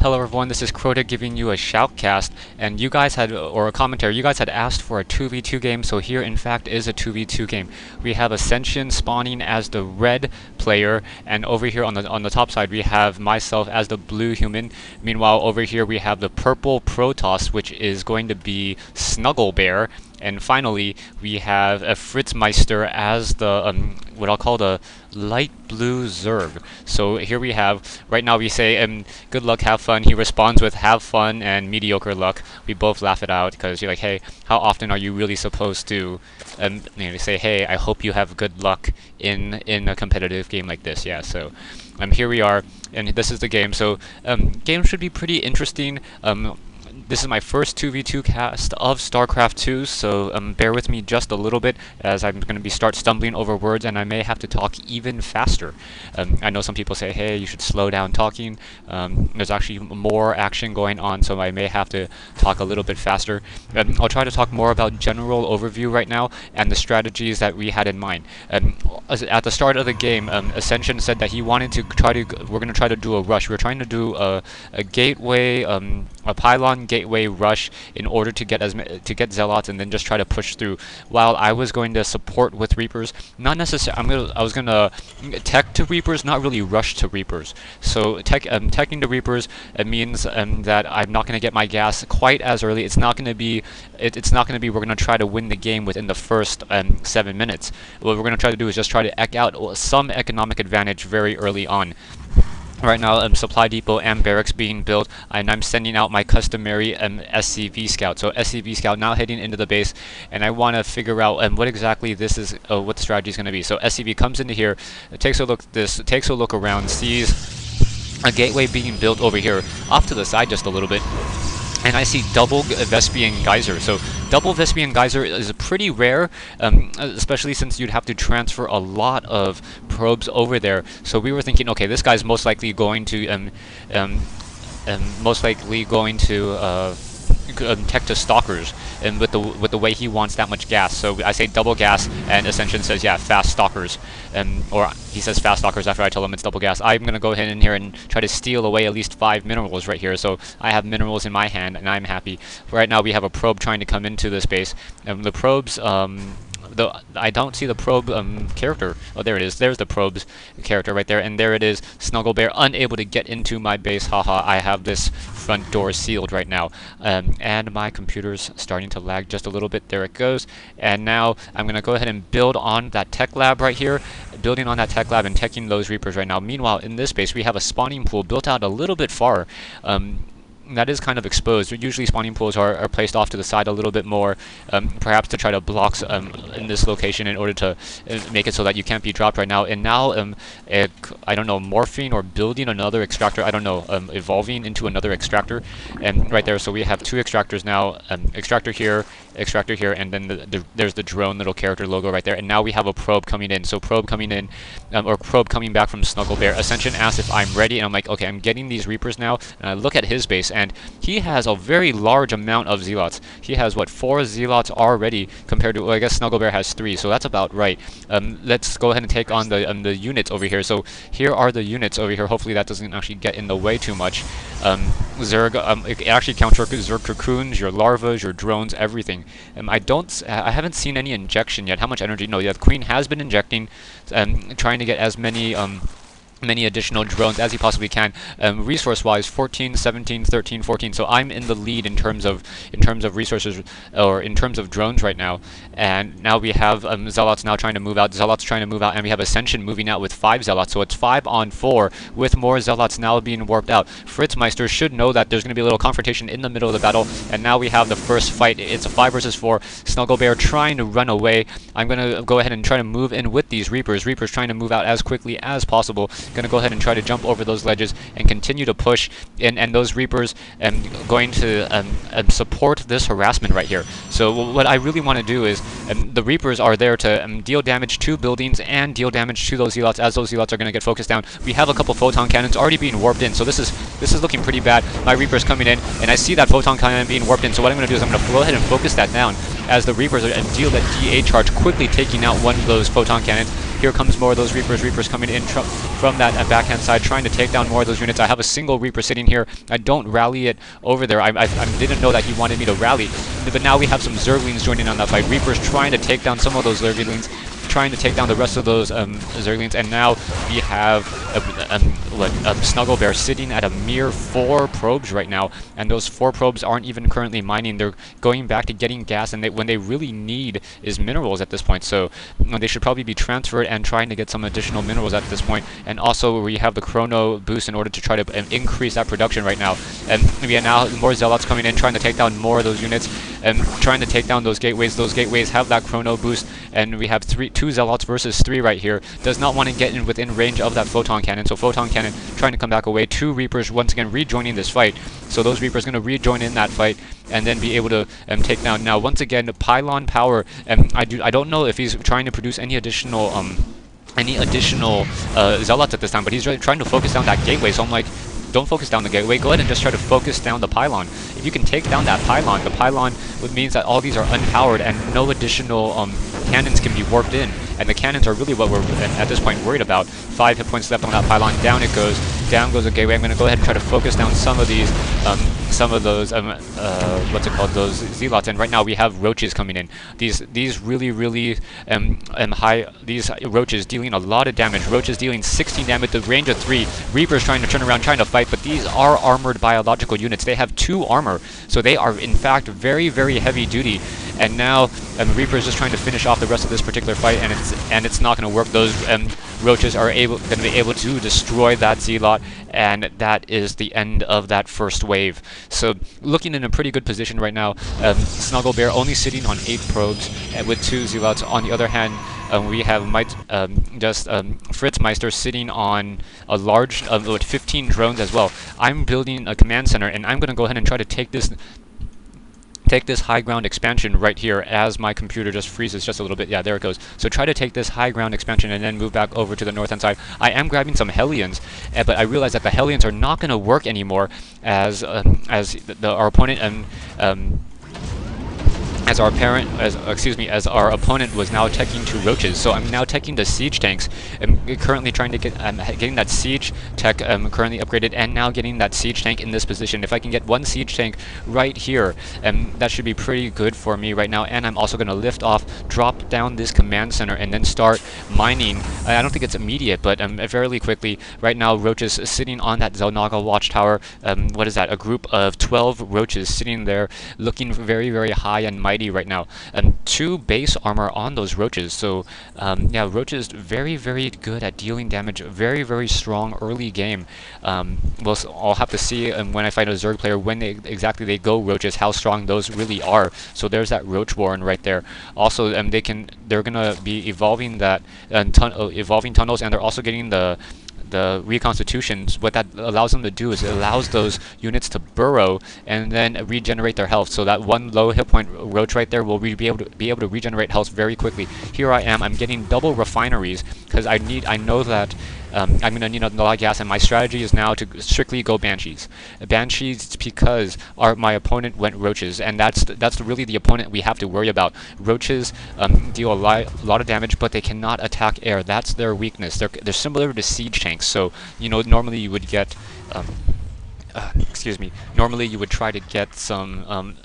Hello everyone, this is Crota giving you a shoutcast, and you guys had, or a commentary, you guys had asked for a 2v2 game, so here in fact is a 2v2 game. We have Ascension spawning as the red player, and over here on the top side we have myself as the blue human. Meanwhile over here we have the purple Protoss, which is going to be Snuglebear. And finally, we have a FritzMeister as the, what I'll call the light blue Zerg. So here we have, right now we say, good luck, have fun. He responds with have fun and mediocre luck. We both laugh it out because you're like, hey, how often are you really supposed to say, hey, I hope you have good luck in a competitive game like this. Yeah, so here we are, and this is the game. So game should be pretty interesting. This is my first 2v2 cast of StarCraft 2, so bear with me just a little bit as I'm going to start stumbling over words and I may have to talk even faster. I know some people say, hey, you should slow down talking. There's actually more action going on, so I may have to talk a little bit faster. I'll try to talk more about general overview right now and the strategies that we had in mind. At the start of the game, Ascension said that he wanted to we're going to try to do a rush. We're trying to do a gateway, a pylon gateway rush in order to get zealots and then just try to push through. While I was going to support with reapers, not necessarily. I was gonna tech to reapers, not really rush to reapers. So teching to reapers means that I'm not gonna get my gas quite as early. It's not gonna be. It's not gonna be. We're gonna try to win the game within the first 7 minutes. What we're gonna try to do is just try to eke out some economic advantage very early on. Right now, supply depot and barracks being built, and I'm sending out my customary SCV scout. So SCV scout now heading into the base, and I want to figure out what exactly this is, what the strategy is going to be. So SCV comes into here, takes a look around, sees a gateway being built over here, off to the side just a little bit. And I see double Vespian Geyser. So double Vespian Geyser is pretty rare, especially since you'd have to transfer a lot of probes over there. So we were thinking, okay, this guy's most likely going to tech to stalkers, and with the way he wants that much gas. So I say double gas, and Ascension says, yeah, fast stalkers, or he says fast stalkers after I tell him it's double gas. I'm gonna go ahead in here and try to steal away at least 5 minerals right here. So I have minerals in my hand, and I'm happy. Right now we have a probe trying to come into this base, and the probes. I don't see the probe character. Oh, there it is. There's the probe's character right there, and there it is. Snuglebear unable to get into my base. Haha, I have this front door sealed right now, and my computer's starting to lag just a little bit. There it goes. And now I'm gonna go ahead and build on that tech lab right here, building on that tech lab and teching those reapers right now. Meanwhile, in this base we have a spawning pool built out a little bit far. That is kind of exposed. Usually spawning pools are placed off to the side a little bit more, perhaps to try to block in this location in order to make it so that you can't be dropped right now. And now, I don't know, morphing or building another extractor, I don't know, evolving into another extractor. And right there, so we have 2 extractors now, extractor here, and then there's the drone little character logo right there. And now we have a probe coming in. So probe coming in, or probe coming back from Snuglebear. Ascension asks if I'm ready, and I'm like, okay, I'm getting these reapers now. And I look at his base, and he has a very large amount of zealots. He has, what, 4 zealots already compared to, well, I guess Snuglebear has 3, so that's about right. Let's go ahead and take on the units over here. So here are the units over here. Hopefully that doesn't actually get in the way too much. Zerg, it actually counts your Zerg cocoons, your larvas, your drones, everything. I haven't seen any injection yet. How much energy? No, yeah, the Queen has been injecting, trying to get as many additional drones as he possibly can. Resource-wise, 14, 17, 13, 14. So I'm in the lead in terms of resources, or in terms of drones right now. And now we have zealots now trying to move out. Zealots trying to move out, and we have Ascension moving out with 5 zealots. So it's 5 on 4 with more zealots now being warped out. FritzMeister should know that there's going to be a little confrontation in the middle of the battle. And now we have the first fight. It's a 5 versus 4. Snuglebear trying to run away. I'm going to go ahead and try to move in with these reapers. Reapers trying to move out as quickly as possible. Going to go ahead and try to jump over those ledges and continue to push, and those reapers going to support this harassment right here. So what I really want to do is, the reapers are there to deal damage to buildings and deal damage to those zealots, as those zealots are going to get focused down. We have a couple photon cannons already being warped in, so this is looking pretty bad. My reapers coming in, and I see that photon cannon being warped in, so what I'm going to do is I'm going to go ahead and focus that down. as the Reapers deal that DA charge, quickly taking out one of those photon cannons. Here comes more of those Reapers coming in from that backhand side, trying to take down more of those units. I have a single Reaper sitting here. I don't rally it over there. I didn't know that he wanted me to rally, but now we have some Zerglings joining on that fight. Reapers trying to take down some of those Zerglings, trying to take down the rest of those Zerglings, and now we have Snuglebear sitting at a mere 4 probes right now, and those 4 probes aren't even currently mining. They're going back to getting gas, and when they really need is minerals at this point, so they should probably be transferred and trying to get some additional minerals at this point. And also we have the chrono boost in order to try to increase that production right now, and we have now more zealots coming in, trying to take down more of those units and trying to take down those gateways. Those gateways have that chrono boost, and we have 2 zealots versus 3 right here. Does not want to get in within range of that photon cannon, so photon cannon trying to come back away. 2 Reapers once again rejoining this fight, so those Reapers going to rejoin in that fight and then be able to take down. Now once again, the pylon power, I don't know if he's trying to produce any additional zealots at this time, but he's really trying to focus down that gateway. So I'm like, don't focus down the gateway, go ahead and just try to focus down the pylon. If you can take down that pylon, the pylon means that all these are unpowered and no additional cannons can be warped in, and the cannons are really what we're at this point worried about. 5 hit points left on that pylon. Down it goes. Down goes the gateway. I'm going to go ahead and try to focus down some of these, what's it called, those zealots. And right now we have roaches coming in. These really high, these roaches dealing a lot of damage. Roaches dealing 16 damage, the range of 3. Reapers trying to turn around, trying to fight, but these are armored biological units. They have 2 armor, so they are in fact very heavy duty. And now Reapers just trying to finish off the rest of this particular fight, and it's not going to work. Those roaches are going to be able to destroy that zealot, and that is the end of that first wave. So looking in a pretty good position right now. Snuglebear only sitting on 8 probes with 2 zealots. On the other hand, we have FritzMeister sitting on a large with 15 drones as well. I'm building a command center, and I'm going to go ahead and try to take this high ground expansion right here as my computer just freezes just a little bit. Yeah, there it goes. So try to take this high ground expansion and then move back over to the north hand side. I am grabbing some Hellions, but I realize that the Hellions are not going to work anymore as our opponent as our opponent was now teching 2 roaches. So I'm now teching the siege tanks. I'm currently trying to get getting that siege tech currently upgraded, and now getting that siege tank in this position. If I can get 1 siege tank right here, that should be pretty good for me right now. And I'm also going to lift off, drop down this command center, and then start mining. I don't think it's immediate, but fairly quickly. Right now, roaches sitting on that Zelnaga watchtower. What is that? A group of 12 roaches sitting there, looking very high and mighty right now. 2 base armor on those roaches. So yeah, roaches very good at dealing damage. Very strong early game. I'll have to see when I fight a Zerg player when they go roaches, how strong those really are. So there's that roach warren right there. Also, they're gonna be evolving that evolving tunnels, and they're also getting the reconstitutions. What that allows them to do is it allows those units to burrow and then regenerate their health. So that 1 low hit point roach right there will be able to regenerate health very quickly. Here I'm getting double refineries because I know that I'm going to need a lot of gas, and my strategy is now to strictly go Banshees. Banshees because my opponent went Roaches, and that's really the opponent we have to worry about. Roaches deal a lot of damage, but they cannot attack air. That's their weakness. They're similar to siege tanks. So normally you would get normally you would try to get some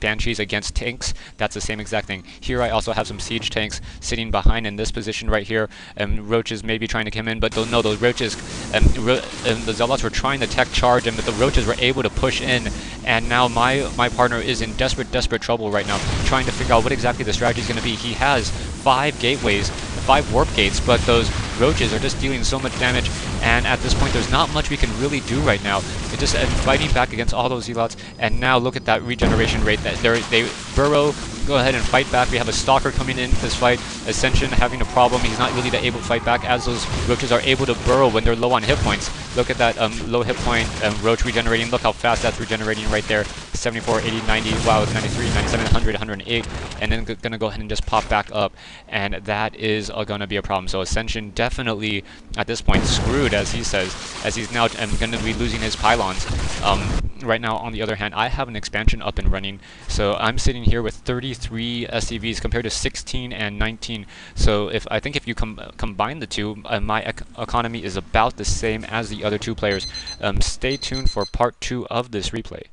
Banshees against tanks. That's the same exact thing. Here I also have some siege tanks sitting behind in this position right here, and roaches may be trying to come in, but no, those roaches, the zealots were trying to tech charge, and but the roaches were able to push in, and now my partner is in desperate trouble right now, trying to figure out what exactly the strategy is going to be. He has 5 gateways, 5 warp gates, but those roaches are just dealing so much damage, and at this point there's not much we can really do right now. It's just fighting back against all those zealots, and now look at that regeneration rate. That they burrow, go ahead and fight back. We have a stalker coming into this fight. Ascension having a problem. He's not really able to fight back as those roaches are able to burrow when they're low on hit points. Look at that low hit point roach regenerating. Look how fast that's regenerating right there. 74, 80, 90, wow, 93, 97, 100, 108, and then gonna go ahead and just pop back up, and that is gonna be a problem. So Ascension definitely at this point screwed, as he says, as he's now gonna be losing his pylons. right now, on the other hand, I have an expansion up and running, so I'm sitting here with 33 SCVs compared to 16 and 19. So I think if you combine the two, my economy is about the same as the other two players. Stay tuned for part 2 of this replay.